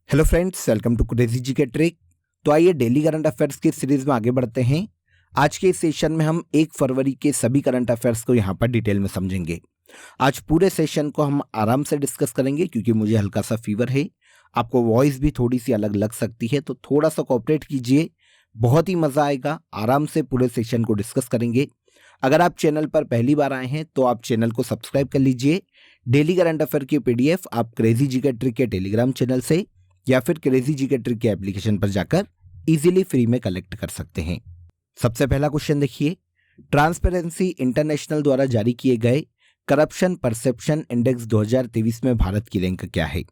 Hello friends, welcome to crazy G K trick. तो आइए daily current affairs की series में आगे बढ़ते हैं। आज के इस सेशन में हम 1 फरवरी के सभी करंट अफेयर्स को यहाँ पर डिटेल में समझेंगे। आज पूरे सेशन को हम आराम से डिस्कस करेंगे क्योंकि मुझे हल्का सा फीवर है। आपको वॉइस भी थोड़ी सी अलग लग सकती है, तो थोड़ा सा कोऑपरेट कीजिए, बहुत ही मज़ा आएगा। आराम से पूरे सेशन को डिस्कस करेंगे। अगर आप चैनल पर पहली बार आए हैं तो आप चैनल को सब्सक्राइब कर लीजिए। डेली करंट अफेयर की पीडीएफ आप क्रेजी जी के ट्रिक के टेलीग्राम चैनल से या फिर क्रेजी जी के ट्रिक के एप्लीकेशन पर जाकर इजीली फ्री में कलेक्ट कर सकते हैं। सबसे पहला क्वेश्चन देखिए, ट्रांसपेरेंसी इंटरनेशनल द्वारा जारी किए गए करप्शन परसेप्शन इंडेक्स 2023 में भारत की रैंक क्या है।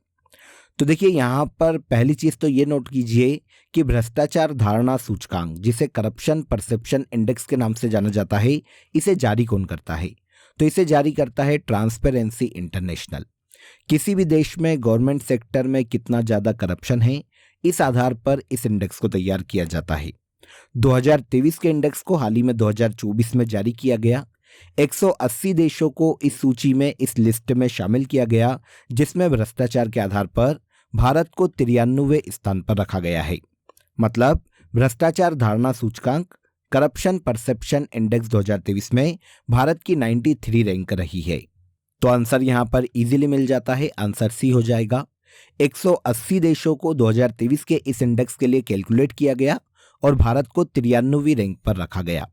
तो देखिए यहाँ पर पहली चीज तो ये नोट कीजिए कि भ्रष्टाचार धारणा सूचकांक, जिसे करप्शन परसेप्शन इंडेक्स के नाम से जाना जाता है, इसे जारी कौन करता है। तो इसे जारी करता है ट्रांसपेरेंसी इंटरनेशनल। किसी भी देश में गवर्नमेंट सेक्टर में कितना ज़्यादा करप्शन है, इस आधार पर इस इंडेक्स को तैयार किया जाता है। 2023 के इंडेक्स को हाल ही में 2024 में जारी किया गया। 180 देशों को इस सूची में, इस लिस्ट में शामिल किया गया, जिसमें भ्रष्टाचार के आधार पर भारत को 93वें स्थान पर रखा गया है। मतलब भ्रष्टाचार धारणा सूचकांक करप्शन परसेप्शन इंडेक्स 2023 में भारत की 93 रैंक रही है। तो आंसर यहां पर इजीली मिल जाता है, आंसर सी हो जाएगा। 180 देशों को 2023 के इस इंडेक्स के लिए कैलकुलेट किया गया और भारत को 93वीं रैंक पर रखा गया।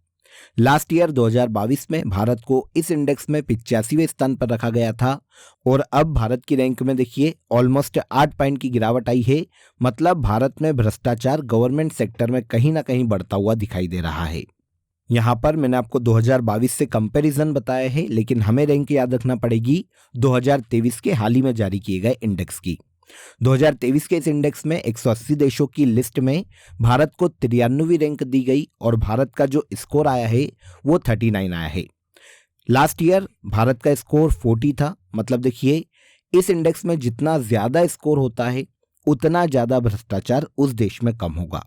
लास्ट ईयर 2022 में भारत को इस इंडेक्स में 85वें स्थान पर रखा गया था और अब भारत की रैंक में देखिए ऑलमोस्ट 8 पॉइंट की गिरावट आई है। मतलब भारत में भ्रष्टाचार गवर्नमेंट सेक्टर में कहीं ना कहीं बढ़ता हुआ दिखाई दे रहा है। यहाँ पर मैंने आपको 2022 से कंपैरिजन बताया है, लेकिन हमें रैंक याद रखना पड़ेगी 2023 के हाल ही में जारी किए गए इंडेक्स की। 2023 के इस इंडेक्स में 180 देशों की लिस्ट में भारत को 93वीं रैंक दी गई और भारत का जो स्कोर आया है वो 39 आया है। लास्ट ईयर भारत का स्कोर 40 था। मतलब देखिए इस इंडेक्स में जितना ज्यादा स्कोर होता है उतना ज्यादा भ्रष्टाचार उस देश में कम होगा।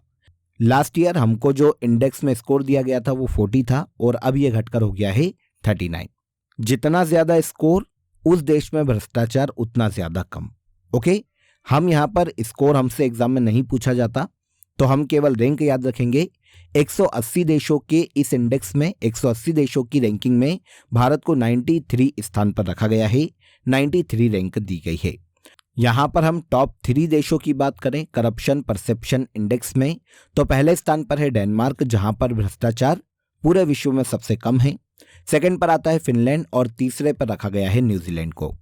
लास्ट ईयर हमको जो इंडेक्स में स्कोर दिया गया था वो 40 था और अब ये घटकर हो गया है 39। जितना ज्यादा स्कोर उस देश में भ्रष्टाचार उतना ज्यादा कम। ओके, हम यहाँ पर स्कोर हमसे एग्जाम में नहीं पूछा जाता, तो हम केवल रैंक याद रखेंगे। 180 देशों के इस इंडेक्स में 180 देशों की रैंकिंग में भारत को 93 स्थान पर रखा गया है, 93 रैंक दी गई है। यहाँ पर हम टॉप 3 देशों की बात करें करप्शन परसेप्शन इंडेक्स में, तो पहले स्थान पर है डेनमार्क, जहां पर भ्रष्टाचार पूरे विश्व में सबसे कम है। सेकंड पर आता है फिनलैंड और तीसरे पर रखा गया है न्यूजीलैंड को।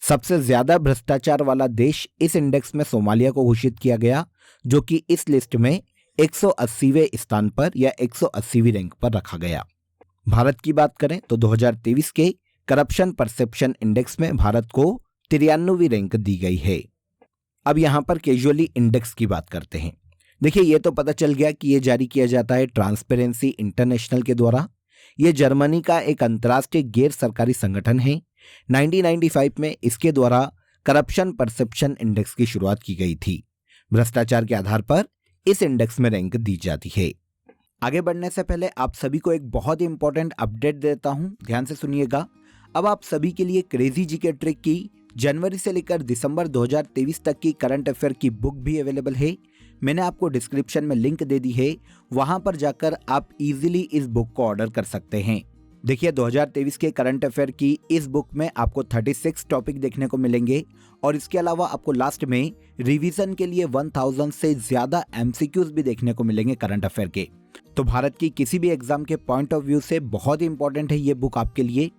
सबसे ज्यादा भ्रष्टाचार वाला देश इस इंडेक्स में सोमालिया को घोषित किया गया, जो कि इस लिस्ट में 180वें स्थान पर या 180वीं रैंक पर रखा गया। भारत की बात करें तो 2023 के करप्शन परसेप्शन इंडेक्स में भारत को 93वीं रैंक दी गई है। अब यहां पर कैजुअली इंडेक्स की बात करते हैं। देखिए ये तो पता चल गया कि ये जारी किया जाता है ट्रांसपेरेंसी इंटरनेशनल के द्वारा। ये जर्मनी का एक अंतर्राष्ट्रीय गैर सरकारी संगठन है। 1995 में इसके द्वारा करप्शन परसेप्शन इंडेक्स की शुरुआत की गई थी। भ्रष्टाचार के आधार पर इस इंडेक्स में रैंक दी जाती है। आगे बढ़ने से पहले आप सभी को एक बहुत ही इंपॉर्टेंट अपडेट देता हूं, ध्यान से सुनिएगा। अब आप सभी के लिए क्रेजी जी के ट्रिक की जनवरी से लेकर दिसंबर 2023 तक की करंट अफेयर की बुक भी अवेलेबल है। मैंने आपको डिस्क्रिप्शन में लिंक दे दी है, वहां पर जाकर आप इजीली इस बुक को ऑर्डर कर सकते हैं। देखिए 2023 के करंट अफेयर की इस बुक में आपको 36 टॉपिक देखने को मिलेंगे और इसके अलावा आपको लास्ट में रिवीजन के लिए 1000 से ज्यादा एमसीक्यूज भी देखने को मिलेंगे करंट अफेयर के। तो भारत की किसी भी एग्जाम के पॉइंट ऑफ व्यू से बहुत ही इंपॉर्टेंट है ये बुक आपके लिए।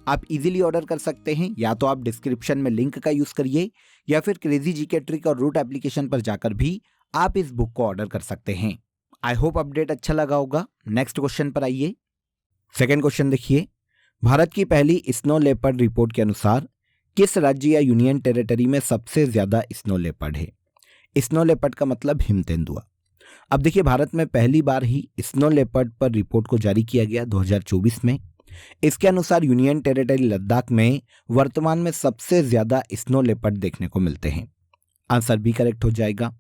आप इजीली ऑर्डर कर सकते हैं, या तो आप डिस्क्रिप्शन में लिंक का यूज करिए या फिर क्रेजी जी के ट्रिक और रूट एप्लीकेशन पर जाकर भी आप इस बुक को ऑर्डर कर सकते हैं। आई होप अपडेट अच्छा लगा होगा। नेक्स्ट क्वेश्चन पर आइए। सेकेंड क्वेश्चन देखिए, भारत की पहली स्नो लेपर्ड रिपोर्ट के अनुसार किस राज्य या यूनियन टेरिटरी में सबसे ज्यादा स्नो लेपर्ड है। स्नो लेपर्ड का मतलब हिम तेंदुआ। अब देखिए भारत में पहली बार ही स्नो लेपर्ड पर रिपोर्ट को जारी किया गया 2024 में। इसके अनुसार यूनियन टेरिटरी लद्दाख में वर्तमान में सबसे ज्यादा स्नो लेपर्ड देखने को मिलते हैं। आंसर भी करेक्ट हो जाएगा।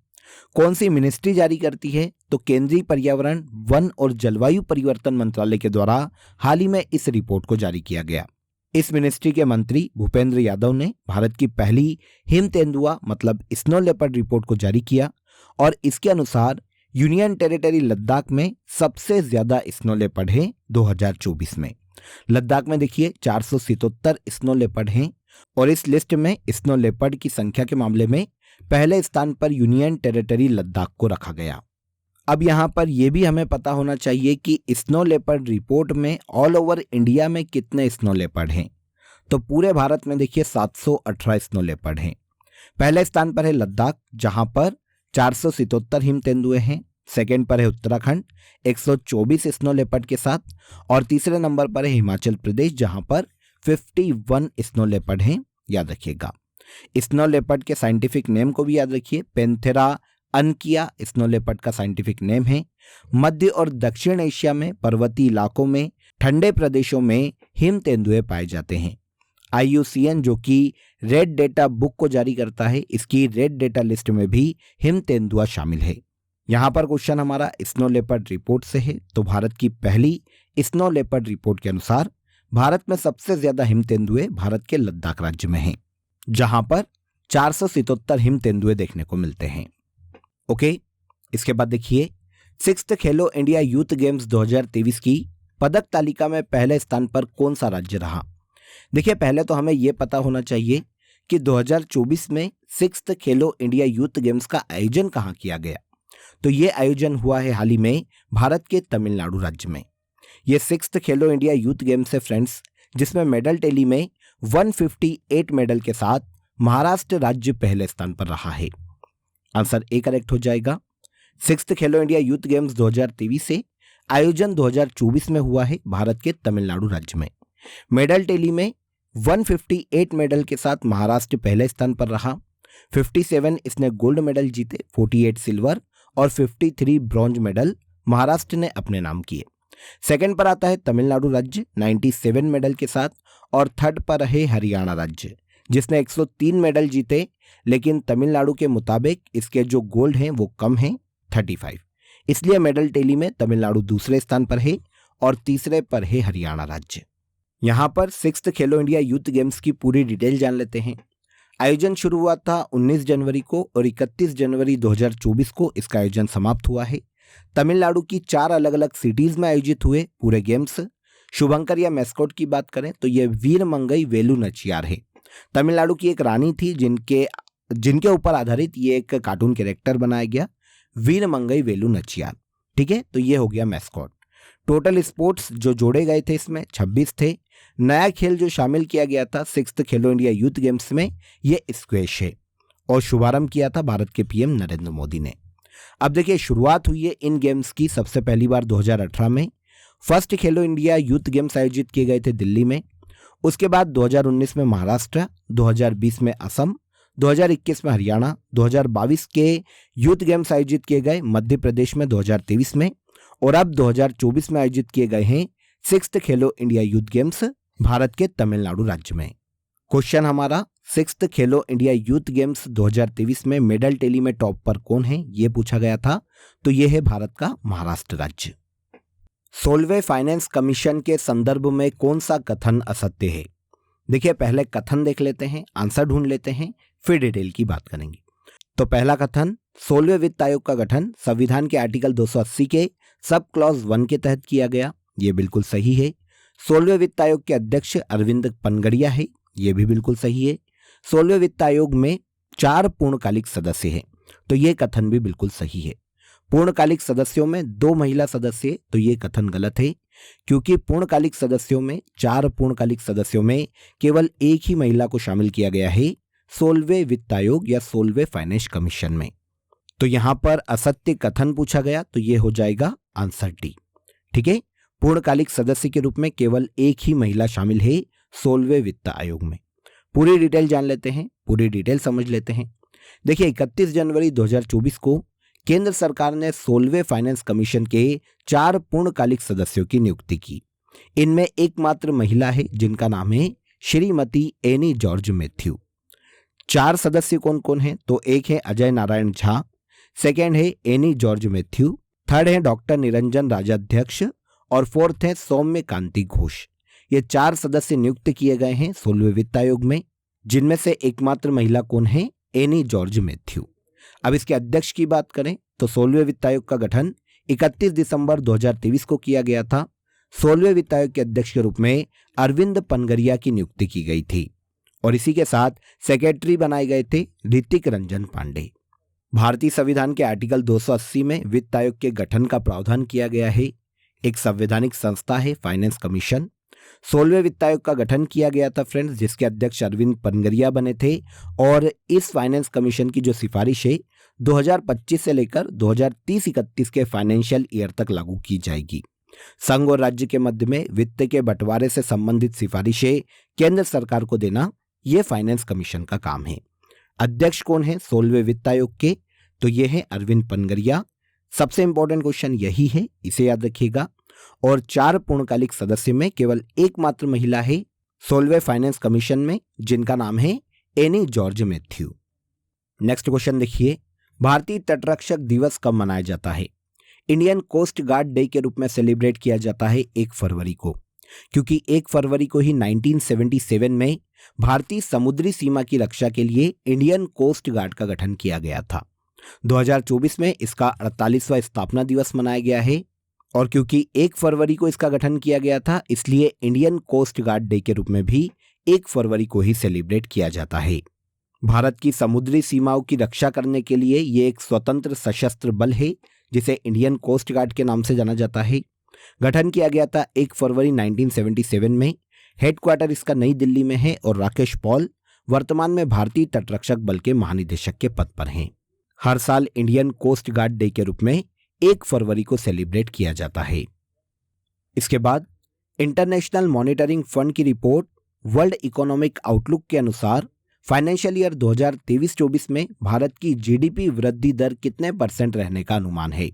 कौन सी मिनिस्ट्री जारी करती है, तो केंद्रीय पर्यावरण वन और जलवायु परिवर्तन मंत्रालय के द्वारा हाल ही में इस रिपोर्ट को जारी किया गया। इस मिनिस्ट्री के मंत्री भूपेंद्र यादव ने भारत की पहली हिम तेंदुआ मतलब स्नो लेपर्ड रिपोर्ट को जारी किया और इसके अनुसार यूनियन टेरिटरी लद्दाख में सबसे ज्यादा स्नो लेपर्ड हैं 2024 में। लद्दाख में देखिए 477 स्नो लेपर्ड हैं और इस लिस्ट में स्नो लेपर्ड की संख्या के मामले में पहले स्थान पर यूनियन टेरिटरी लद्दाख को रखा गया। अब यहाँ पर यह भी हमें पता होना चाहिए कि स्नो लेपर्ड रिपोर्ट में ऑल ओवर इंडिया में कितने स्नो लेपर्ड हैं। तो पूरे भारत में देखिए 718 स्नो लेपर्ड हैं। पहले स्थान पर है लद्दाख जहां पर 477 हिम तेंदुए हैं। सेकेंड पर है उत्तराखंड 124 स्नो लेपर्ड के साथ और तीसरे नंबर पर है हिमाचल प्रदेश जहां पर 51 स्नो लेपर्ड हैं। याद रखिएगा स्नो लेपर्ड के साइंटिफिक नेम को भी याद रखिए। पेंथेरा अनकिया स्नो लेपर्ड का साइंटिफिक नेम है। मध्य और दक्षिण एशिया में पर्वतीय इलाकों में ठंडे प्रदेशों में हिम तेंदुए पाए जाते हैं। IUCN जो कि रेड डेटा बुक को जारी करता है, इसकी रेड डेटा लिस्ट में भी हिम तेंदुआ शामिल है। यहाँ पर क्वेश्चन हमारा स्नो लेपर्ड रिपोर्ट से है। तो भारत की पहली स्नो लेपर्ड रिपोर्ट के अनुसार भारत में सबसे ज्यादा हिम तेंदुए भारत के लद्दाख राज्य में हैं, जहां पर 477 हिम तेंदुए देखने को मिलते हैं। ओके, इसके बाद देखिए 6th खेलो इंडिया यूथ गेम्स 2023 की पदक तालिका में पहले स्थान पर कौन सा राज्य रहा। देखिए पहले तो हमें यह पता होना चाहिए कि 2024 में 6th खेलो इंडिया यूथ गेम्स का आयोजन कहाँ किया गया। तो ये आयोजन हुआ है हाल ही में भारत के तमिलनाडु राज्य में। ये 6th खेलो इंडिया यूथ गेम्स है फ्रेंड्स, जिसमें मेडल टैली में 158 मेडल के साथ महाराष्ट्र राज्य पहले स्थान पर रहा है। आंसर ए करेक्ट हो जाएगा। 6th खेलो इंडिया यूथ गेम्स 2023 से आयोजन 2024 में हुआ है भारत के तमिलनाडु राज्य में। मेडल टैली में 158 मेडल के साथ महाराष्ट्र पहले स्थान पर रहा। 57 इसने गोल्ड मेडल जीते, 48 सिल्वर और 53 ब्रॉन्ज मेडल महाराष्ट्र ने अपने नाम किए। सेकंड पर आता है तमिलनाडु राज्य 97 मेडल के साथ और थर्ड पर है हरियाणा राज्य जिसने 103 मेडल जीते, लेकिन तमिलनाडु के मुताबिक इसके जो गोल्ड हैं वो कम हैं 35, इसलिए मेडल टैली में तमिलनाडु दूसरे स्थान पर है और तीसरे पर है हरियाणा राज्य। यहाँ पर 6th खेलो इंडिया यूथ गेम्स की पूरी डिटेल जान लेते हैं। आयोजन शुरू हुआ था 19 जनवरी को और 31 जनवरी 2024 को इसका आयोजन समाप्त हुआ है। तमिलनाडु की 4 अलग अलग सिटीज में आयोजित हुए पूरे गेम्स। शुभंकर या मैस्कॉट की बात करें तो यह वीरमंगई वेलु नचियार है। तमिलनाडु की एक रानी थी जिनके ऊपर आधारित ये एक कार्टून कैरेक्टर बनाया गया, वीरमंगई वेलु नचियार। ठीक है, तो ये हो गया मैस्कॉट। टोटल स्पोर्ट्स जो जोड़े गए थे इसमें 26 थे। नया खेल जो शामिल किया गया था 6th खेलो इंडिया यूथ गेम्स में ये स्क्वैश है और शुभारंभ किया था भारत के PM नरेंद्र मोदी ने। अब देखिए शुरुआत हुई है इन गेम्स की सबसे पहली बार 2018 में। फर्स्ट खेलो इंडिया यूथ गेम्स आयोजित किए गए थे दिल्ली में। उसके बाद 2019 में महाराष्ट्र, 2020 में असम, 2021 में हरियाणा, 2022 के यूथ गेम्स आयोजित किए गए मध्य प्रदेश में 2023 में और अब 2024 में आयोजित किए गए हैं 6th खेलो इंडिया यूथ गेम्स भारत के तमिलनाडु राज्य में। क्वेश्चन हमारा 6th खेलो इंडिया यूथ गेम्स 2023 में मेडल टैली में टॉप पर कौन है ये पूछा गया था। तो ये है भारत का महाराष्ट्र राज्य। 16वें फाइनेंस कमीशन के संदर्भ में कौन सा कथन असत्य है। देखिए पहले कथन देख लेते हैं, आंसर ढूंढ लेते हैं, फिर डिटेल की बात करेंगे। तो पहला कथन 16वें वित्त आयोग का गठन संविधान के आर्टिकल 280 के सब क्लॉज 1 के तहत किया गया, ये बिल्कुल सही है। 16वें वित्त आयोग के अध्यक्ष अरविंद पनगड़िया है, ये भी बिल्कुल सही है। 16वें वित्त आयोग में 4 पूर्णकालिक सदस्य हैं, तो ये कथन भी बिल्कुल सही है। पूर्णकालिक सदस्यों में 2 महिला सदस्य, तो ये कथन गलत है क्योंकि पूर्णकालिक सदस्यों में 4 पूर्णकालिक सदस्यों में केवल एक ही महिला को शामिल किया गया है 16वें वित्त आयोग या 16वें फाइनेंस कमीशन में। तो यहां पर असत्य कथन पूछा गया, तो ये हो जाएगा आंसर डी। ठीक है, पूर्णकालिक सदस्य के रूप में केवल एक ही महिला शामिल है 16वें वित्त आयोग में। पूरी डिटेल जान लेते हैं, पूरी डिटेल समझ लेते हैं। देखिए 31 जनवरी 2024 को केंद्र सरकार ने 16वें फाइनेंस कमीशन के 4 पूर्णकालिक सदस्यों की नियुक्ति की। इनमें एकमात्र महिला है जिनका नाम है श्रीमती एनी जॉर्ज मैथ्यू। 4 सदस्य कौन कौन हैं, तो एक है अजय नारायण झा, सेकेंड है एनी जॉर्ज मैथ्यू, थर्ड है डॉक्टर निरंजन राजाध्यक्ष और फोर्थ है सौम्य कांति घोष। ये 4 सदस्य नियुक्त किए गए हैं 16वें वित्त आयोग में, जिनमें से एकमात्र महिला कौन है? Any George Matthew. अब इसके अध्यक्ष की बात करें तो 16वें वित्त आयोग का गठन 31 दिसंबर 2023 को किया गया था। 16वें वित्त आयोग के अध्यक्ष के रूप में अरविंद पनगरिया की नियुक्ति की गई थी और इसी के साथ सेक्रेटरी बनाए गए थे ऋतिक रंजन पांडे। भारतीय संविधान के आर्टिकल 280 में वित्त आयोग के गठन का प्रावधान किया गया है। एक संवैधानिक संस्था है फाइनेंस कमीशन। 16वें वित्त आयोग का गठन किया गया था फ्रेंड्स, जिसके अध्यक्ष अरविंद पनगरिया बने थे और इस फाइनेंस कमीशन की जो सिफारिश है 2025 से लेकर 2030-31 के फाइनेंशियल ईयर तक लागू की जाएगी। संघ और राज्य के मध्य में वित्त के बंटवारे से संबंधित सिफारिशें केंद्र सरकार को देना, यह फाइनेंस कमीशन का काम है। अध्यक्ष कौन है 16वें वित्त आयोग के? तो ये है अरविंद पनगरिया। सबसे इंपॉर्टेंट क्वेश्चन यही है, इसे याद रखिएगा। और 4 पूर्णकालिक सदस्य में केवल एकमात्र महिला है 16वें फाइनेंस कमीशन में, जिनका नाम है any George Matthew. Next question देखिए, भारतीय तटरक्षक दिवस कब मनाया जाता है? इंडियन कोस्ट गार्ड डे के रूप में सेलिब्रेट किया जाता है 1 फरवरी को, क्योंकि 1 फरवरी को ही 1977 में भारतीय समुद्री सीमा की रक्षा के लिए इंडियन कोस्ट गार्ड का गठन किया गया था। 2024 में इसका 48वां स्थापना दिवस मनाया गया है और क्योंकि 1 फरवरी को इसका गठन किया गया था, इसलिए इंडियन कोस्ट गार्ड डे के रूप में भी 1 फरवरी को ही सेलिब्रेट किया जाता है। भारत की समुद्री सीमाओं की रक्षा करने के लिए ये एक स्वतंत्र सशस्त्र बल है, जिसे इंडियन कोस्ट गार्ड के नाम से जाना जाता है। गठन किया गया था 1 फरवरी 1977 में। हेडक्वार्टर इसका नई दिल्ली में है और राकेश पॉल वर्तमान में भारतीय तटरक्षक बल के महानिदेशक के पद पर हैं। हर साल इंडियन कोस्ट गार्ड डे के रूप में 1 फरवरी को सेलिब्रेट किया जाता है। इसके बाद इंटरनेशनल मॉनिटरिंग फंड की रिपोर्ट वर्ल्ड इकोनॉमिक आउटलुक के अनुसार फाइनेंशियल ईयर 2023-24 में भारत की जीडीपी वृद्धि दर कितने % रहने का अनुमान है?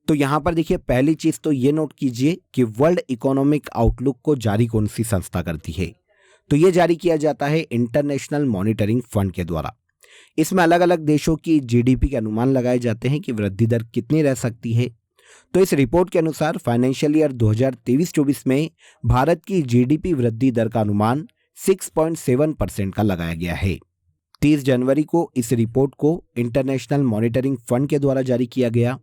तो यहां पर देखिए, पहली चीज तो ये नोट कीजिए कि वर्ल्ड इकोनॉमिक आउटलुक को जारी कौन सी संस्था करती है? तो ये जारी किया जाता है इंटरनेशनल मॉनिटरिंग फंड के द्वारा। इसमें अलग अलग देशों की जीडीपी के अनुमान लगाए जाते हैं कि वृद्धि दर कितनी रह सकती है। तो इस रिपोर्ट के अनुसार फाइनेंशियल ईयर 2023-24 में भारत की जीडीपी वृद्धि दर का अनुमान 6.7% का लगाया गया है। 30 जनवरी को इस रिपोर्ट को इंटरनेशनल मॉनिटरिंग फंड के द्वारा जारी किया गया।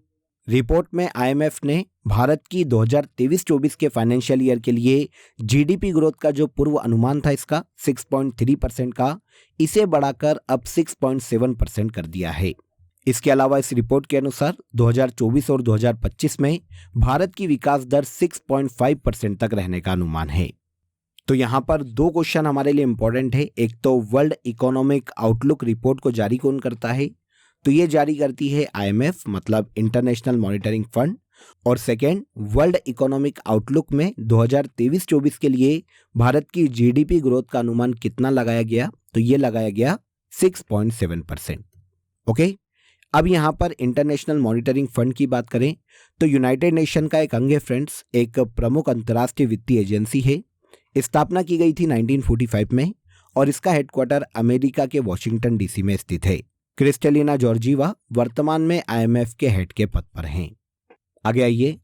रिपोर्ट में आईएमएफ ने भारत की 2023-24 के फाइनेंशियल ईयर के लिए जीडीपी ग्रोथ का जो पूर्व अनुमान था इसका 6.3% का, इसे बढ़ाकर अब 6.7% कर दिया है। इसके अलावा इस रिपोर्ट के अनुसार 2024 और 2025 में भारत की विकास दर 6.5% तक रहने का अनुमान है। तो यहाँ पर 2 क्वेश्चन हमारे लिए इंपॉर्टेंट है। एक तो वर्ल्ड इकोनॉमिक आउटलुक रिपोर्ट को जारी कौन करता है? तो ये जारी करती है आईएमएफ, मतलब इंटरनेशनल मॉनिटरिंग फंड। और सेकेंड, वर्ल्ड इकोनॉमिक आउटलुक में 2023-24 के लिए भारत की जीडीपी ग्रोथ का अनुमान कितना लगाया गया? तो ये लगाया गया 6.7%। ओके, अब यहाँ पर इंटरनेशनल मॉनिटरिंग फंड की बात करें तो यूनाइटेड नेशन का एक अंग है फ्रेंड्स, एक प्रमुख अंतर्राष्ट्रीय वित्तीय एजेंसी है। स्थापना की गई थी 1945 में और इसका हेडक्वार्टर अमेरिका के वॉशिंगटन डीसी में स्थित है। क्रिस्टलिना जॉर्जीवा वर्तमान में आईएमएफ के हेड के पद पर हैं। आगे आइए,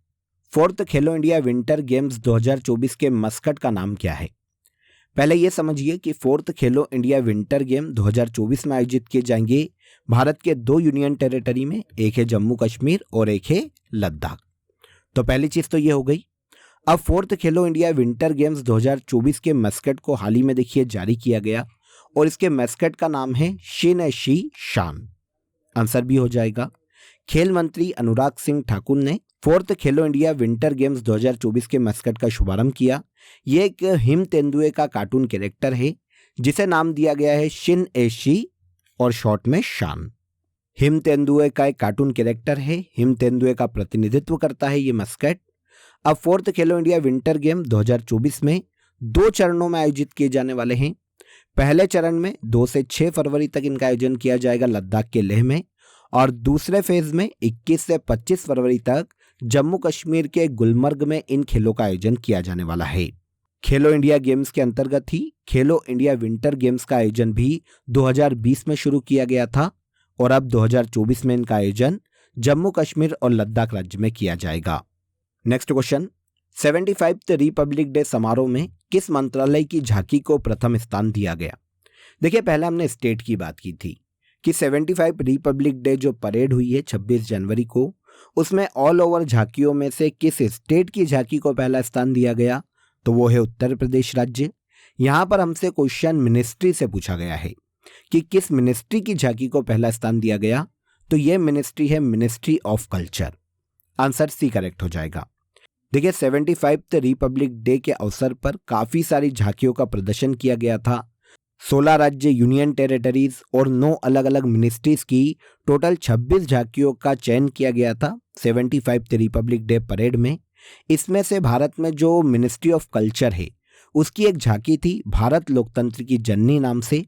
4th खेलो इंडिया विंटर गेम्स 2024 के मस्कट का नाम क्या है? पहले यह समझिए कि 4th खेलो इंडिया विंटर गेम 2024 में आयोजित किए जाएंगे भारत के 2 यूनियन टेरिटरी में, एक है जम्मू कश्मीर और एक है लद्दाख। तो पहली चीज तो ये हो गई। अब 4th खेलो इंडिया विंटर गेम्स 2024 के मस्कट को हाल ही में देखिए जारी किया गया और इसके मस्कट का नाम है शिन शी शान। आंसर भी हो जाएगा। खेल मंत्री अनुराग सिंह ठाकुर ने 4th खेलो इंडिया विंटर गेम्स 2024 के मस्कट का शुभारंभ किया। ये एक हिम तेंदुए का कार्टून कैरेक्टर है जिसे नाम दिया गया है शिन शी और शॉर्ट में शान। हिम तेंदुए का एक कार्टून कैरेक्टर है, हिम तेंदुए का प्रतिनिधित्व करता है ये मस्कट। अब 4th खेलो इंडिया विंटर गेम 2024 में 2 चरणों में आयोजित किए जाने वाले हैं। पहले चरण में 2 से 6 फरवरी तक इनका आयोजन किया जाएगा लद्दाख के लेह में और दूसरे फेज में 21 से 25 फरवरी तक जम्मू कश्मीर के गुलमर्ग में इन खेलों का आयोजन किया जाने वाला है। खेलो इंडिया गेम्स के अंतर्गत ही खेलो इंडिया विंटर गेम्स का आयोजन भी 2020 में शुरू किया गया था और अब 2024 में इनका आयोजन जम्मू कश्मीर और लद्दाख राज्य में किया जाएगा। Next question, 75th Republic day समारोह में किस मंत्रालय की झांकी को प्रथम स्थान दिया गया? देखिए, पहले हमने स्टेट की बात की थी कि 75 रिपब्लिक डे जो परेड हुई है 26 जनवरी को, उसमें ऑल ओवर झांकियों में से किस स्टेट की झांकी को पहला स्थान दिया गया? तो वो है उत्तर प्रदेश राज्य। यहाँ पर हमसे क्वेश्चन मिनिस्ट्री से पूछा गया है कि किस मिनिस्ट्री की झांकी को पहला स्थान दिया गया? तो ये मिनिस्ट्री है ministry of culture. Answer C correct हो जाएगा। देखिए, 75th रिपब्लिक डे के अवसर पर काफी सारी झांकियों का प्रदर्शन किया गया था। 16 राज्य, यूनियन टेरिटरीज और 9 अलग अलग मिनिस्ट्रीज की टोटल 26 झांकियों का चयन किया गया था 75th रिपब्लिक डे परेड में। इसमें से भारत में जो मिनिस्ट्री ऑफ कल्चर है उसकी एक झांकी थी भारत लोकतंत्र की जननी नाम से।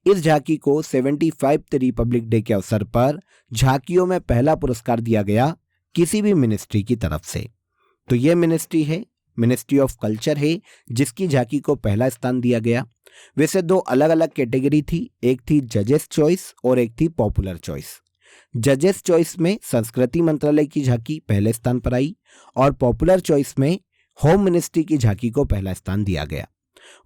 इस झांकी को 75th रिपब्लिक डे के अवसर पर झांकियों में पहला पुरस्कार दिया गया किसी भी मिनिस्ट्री की तरफ से। तो यह मिनिस्ट्री है, मिनिस्ट्री ऑफ कल्चर है, जिसकी झांकी को पहला स्थान दिया गया। वैसे दो अलग अलग कैटेगरी थी, एक थी जजेस चॉइस और एक थी पॉपुलर चॉइस। जजेस चॉइस में संस्कृति मंत्रालय की झांकी पहले स्थान पर आई और पॉपुलर चॉइस में होम मिनिस्ट्री की झांकी को पहला स्थान दिया गया।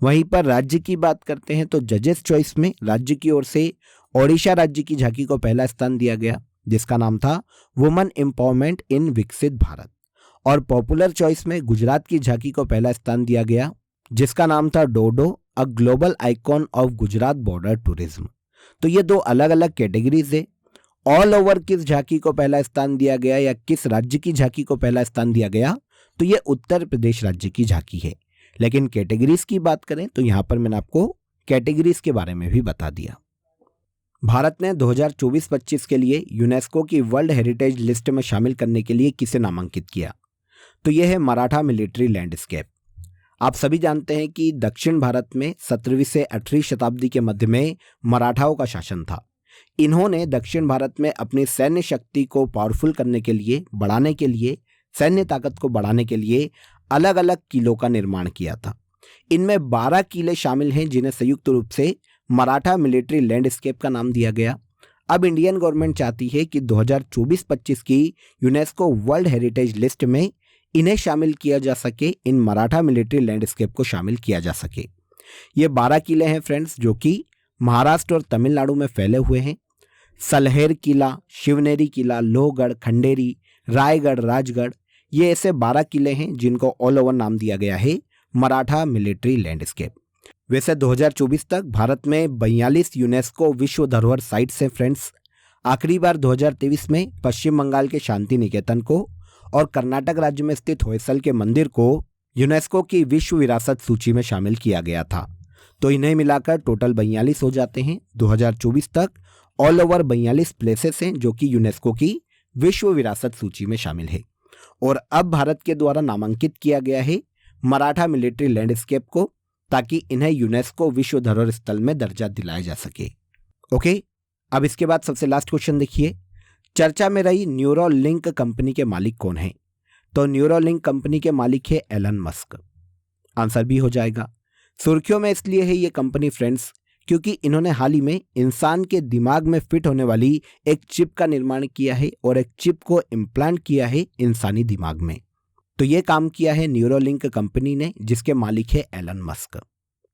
वहीं पर राज्य की बात करते हैं तो जजेस चॉइस में राज्य की ओर से ओडिशा राज्य की झांकी को पहला स्थान दिया गया, जिसका नाम था वुमेन एम्पावरमेंट इन विकसित भारत। और पॉपुलर चॉइस में गुजरात की झांकी को पहला स्थान दिया गया, जिसका नाम था डोडो, a global icon of Gujarat border tourism. तो ये दो अलग अलग कैटेगरीज है। ऑल ओवर किस झांकी को पहला स्थान दिया गया या किस राज्य की झांकी को पहला स्थान दिया गया? तो ये उत्तर प्रदेश राज्य की झांकी है। लेकिन कैटेगरीज की बात करें तो यहां पर मैंने आपको कैटेगरीज के बारे में भी बता दिया। भारत ने 2024-25 के लिए यूनेस्को की वर्ल्ड हेरिटेज लिस्ट में शामिल करने के लिए किसे नामांकित किया? तो यह है मराठा मिलिट्री लैंडस्केप। आप सभी जानते हैं कि दक्षिण भारत में 17वीं से 18वीं शताब्दी के मध्य में मराठाओं का शासन था। इन्होंने दक्षिण भारत में अपनी सैन्य शक्ति को पावरफुल करने के लिए, बढ़ाने के लिए, सैन्य ताकत को बढ़ाने के लिए अलग अलग किलों का निर्माण किया था। इनमें 12 किले शामिल हैं जिन्हें संयुक्त रूप से मराठा मिलिट्री लैंडस्केप का नाम दिया गया। अब इंडियन गवर्नमेंट चाहती है कि 2024-25 की यूनेस्को वर्ल्ड हेरिटेज लिस्ट में इन्हें शामिल किया जा सके, इन मराठा मिलिट्री लैंडस्केप को शामिल किया जा सके। ये 12 किले हैं फ्रेंड्स, जो कि महाराष्ट्र और तमिलनाडु में फैले हुए हैं। सलहेर किला, शिवनेरी किला, लोहगढ़, खंडेरी, रायगढ़, राजगढ़, ये ऐसे 12 किले हैं जिनको ऑल ओवर नाम दिया गया है मराठा मिलिट्री लैंडस्केप। वैसे 2024 तक भारत में 42 यूनेस्को विश्व धरोहर साइट्स हैं फ्रेंड्स। आखिरी बार 2023 में पश्चिम बंगाल के शांति निकेतन को और कर्नाटक राज्य में स्थित होयसल के मंदिर को यूनेस्को की विश्व विरासत सूची में शामिल किया गया था। तो इन्हें मिलाकर टोटल 42 हो जाते हैं। 2024 तक ऑल ओवर 42 प्लेसेस हैं जो कि यूनेस्को की विश्व विरासत सूची में शामिल है। और अब भारत के द्वारा नामांकित किया गया है मराठा मिलिट्री लैंडस्केप को, ताकि इन्हें यूनेस्को विश्व धरोहर स्थल में दर्जा दिलाया जा सके। ओके, अब इसके बाद सबसे लास्ट क्वेश्चन देखिए। चर्चा में रही न्यूरोलिंक कंपनी के मालिक कौन है? तो न्यूरोलिंक कंपनी के मालिक है एलन मस्क। आंसर भी हो जाएगा। सुर्खियों में इसलिए है ये कंपनी फ्रेंड्स क्योंकि इन्होंने हाल ही में इंसान के दिमाग में फिट होने वाली एक चिप का निर्माण किया है और एक चिप को इम्प्लांट किया है इंसानी दिमाग में। तो ये काम किया है न्यूरोलिंक कंपनी ने, जिसके मालिक है एलन मस्क।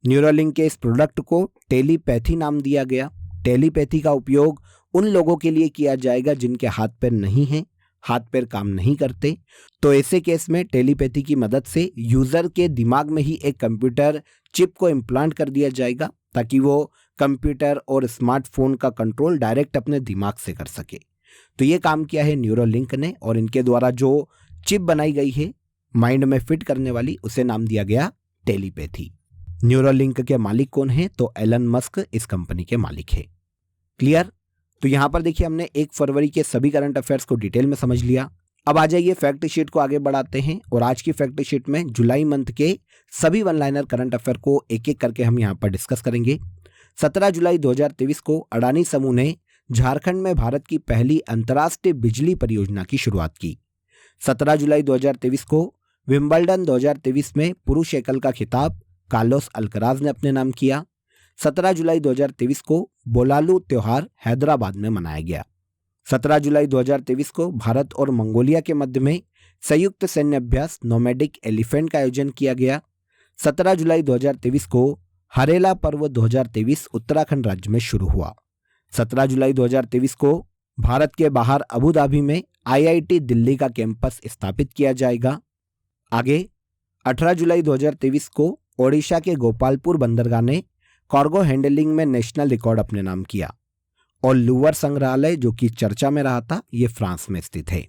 न्यूरोलिंक के इस प्रोडक्ट को टेलीपैथी नाम दिया गया। टेलीपैथी का उपयोग उन लोगों के लिए किया जाएगा जिनके हाथ पैर नहीं हैं, हाथ पैर काम नहीं करते। तो ऐसे केस में टेलीपैथी की मदद से यूजर के दिमाग में ही एक कंप्यूटर चिप को इम्प्लांट कर दिया जाएगा ताकि वो कंप्यूटर और स्मार्टफोन का कंट्रोल डायरेक्ट अपने दिमाग से कर सके। तो ये काम किया है न्यूरोलिंक ने और इनके द्वारा जो चिप बनाई गई है माइंड में फिट करने वाली, उसे नाम दिया गया टेलीपैथी। न्यूरोलिंक के मालिक कौन है? तो एलन मस्क इस कंपनी के मालिक है। क्लियर? तो यहां पर देखिए हमने 1 फरवरी के सभी करंट अफेयर्स को डिटेल में समझ लिया। अब आ जाइए फैक्ट शीट को आगे बढ़ाते हैं और आज की फैक्ट शीट में जुलाई मंथ के सभी वन लाइनर करंट अफेयर को एक एक करके हम यहां पर डिस्कस करेंगे। 17 जुलाई 2023 को अडानी समूह ने झारखंड में भारत की पहली अंतर्राष्ट्रीय बिजली परियोजना की शुरुआत की। 17 जुलाई 2023 को विंबलडन 2023 में पुरुष एकल का खिताब कार्लोस अल्कराज ने अपने नाम किया। 17 जुलाई 2023 को बोलालू त्योहार हैदराबाद में मनाया गया। 17 जुलाई 2023 को भारत और मंगोलिया के मध्य में संयुक्त सैन्य अभ्यास नोमैडिक एलिफेंट का आयोजन किया गया। 17 जुलाई 2023 को हरेला पर्व 2023 उत्तराखंड राज्य में शुरू हुआ। 17 जुलाई 2023 को भारत के बाहर अबू धाबी में IIT दिल्ली का कैंपस स्थापित किया जाएगा। आगे 18 जुलाई 2023 को ओडिशा के गोपालपुर बंदरगाह ने कार्गो हैंडलिंग में नेशनल रिकॉर्ड अपने नाम किया। और लूवर संग्रहालय जो कि चर्चा में रहा था, ये फ्रांस में स्थित है।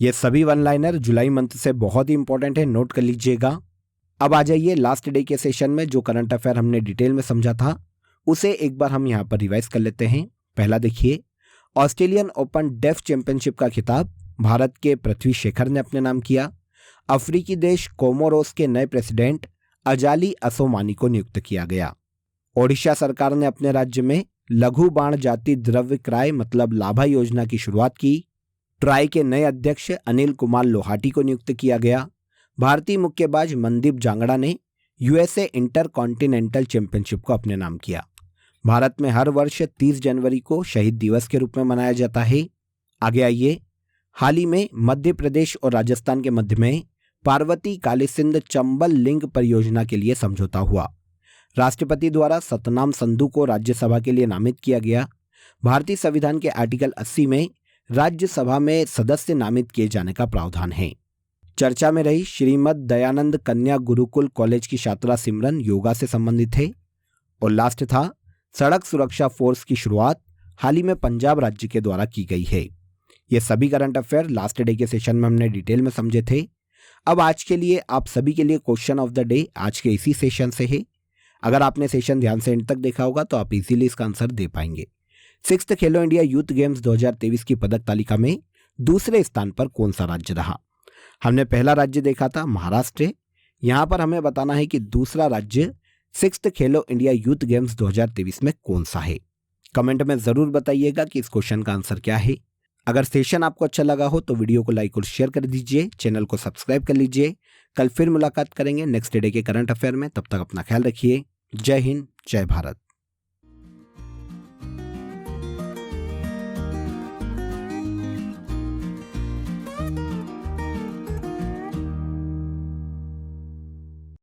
ये सभी वन लाइनर जुलाई मंथ से बहुत ही इंपॉर्टेंट है, नोट कर लीजिएगा। अब आ जाइए लास्ट डे के सेशन में जो करंट अफेयर हमने डिटेल में समझा था उसे एक बार हम यहाँ पर रिवाइज कर लेते हैं। पहला देखिए, ऑस्ट्रेलियन ओपन डेफ चैंपियनशिप का खिताब भारत के पृथ्वी शेखर ने अपने नाम किया। अफ्रीकी देश कोमोरोस के नए प्रेसिडेंट अजाली असोमानी को नियुक्त किया गया। ओडिशा सरकार ने अपने राज्य में लघु बाण जाति द्रव्य क्रय मतलब लाभा योजना की शुरुआत की। ट्राई के नए अध्यक्ष अनिल कुमार लोहाटी को नियुक्त किया गया। भारतीय मुक्केबाज मनदीप जांगड़ा ने USA इंटर कॉन्टिनेंटल चैंपियनशिप को अपने नाम किया। भारत में हर वर्ष 30 जनवरी को शहीद दिवस के रूप में मनाया जाता है। आगे आइए, हाल ही में मध्य प्रदेश और राजस्थान के मध्य में पार्वती कालीसिंध चंबल लिंक परियोजना के लिए समझौता हुआ। राष्ट्रपति द्वारा सतनाम संधू को राज्यसभा के लिए नामित किया गया। भारतीय संविधान के आर्टिकल 80 में राज्यसभा में सदस्य नामित किए जाने का प्रावधान है। चर्चा में रही श्रीमद दयानंद कन्या गुरुकुल कॉलेज की छात्रा सिमरन योगा से संबंधित है। और लास्ट था, सड़क सुरक्षा फोर्स की शुरुआत हाल ही में पंजाब राज्य के द्वारा की गई है। ये सभी करंट अफेयर लास्ट डे के सेशन में हमने डिटेल में समझे थे। अब आज के लिए आप सभी के लिए क्वेश्चन ऑफ द डे आज के इसी सेशन से है। अगर आपने सेशन ध्यान से एंड तक देखा होगा तो आप इजीली इसका आंसर दे पाएंगे। 6th खेलो इंडिया यूथ गेम्स 2023 की पदक तालिका में दूसरे स्थान पर कौन सा राज्य रहा? हमने पहला राज्य देखा था महाराष्ट्र। यहां पर हमें बताना है कि दूसरा राज्य 6th खेलो इंडिया यूथ गेम्स 2023 में कौन सा है। कमेंट में जरूर बताइएगा कि इस क्वेश्चन का आंसर क्या है। अगर सेशन आपको अच्छा लगा हो तो वीडियो को लाइक और शेयर कर दीजिए, चैनल को सब्सक्राइब कर लीजिए। कल फिर मुलाकात करेंगे नेक्स्ट डे के करंट अफेयर में। तब तक अपना ख्याल रखिए। जय हिंद, जय भारत।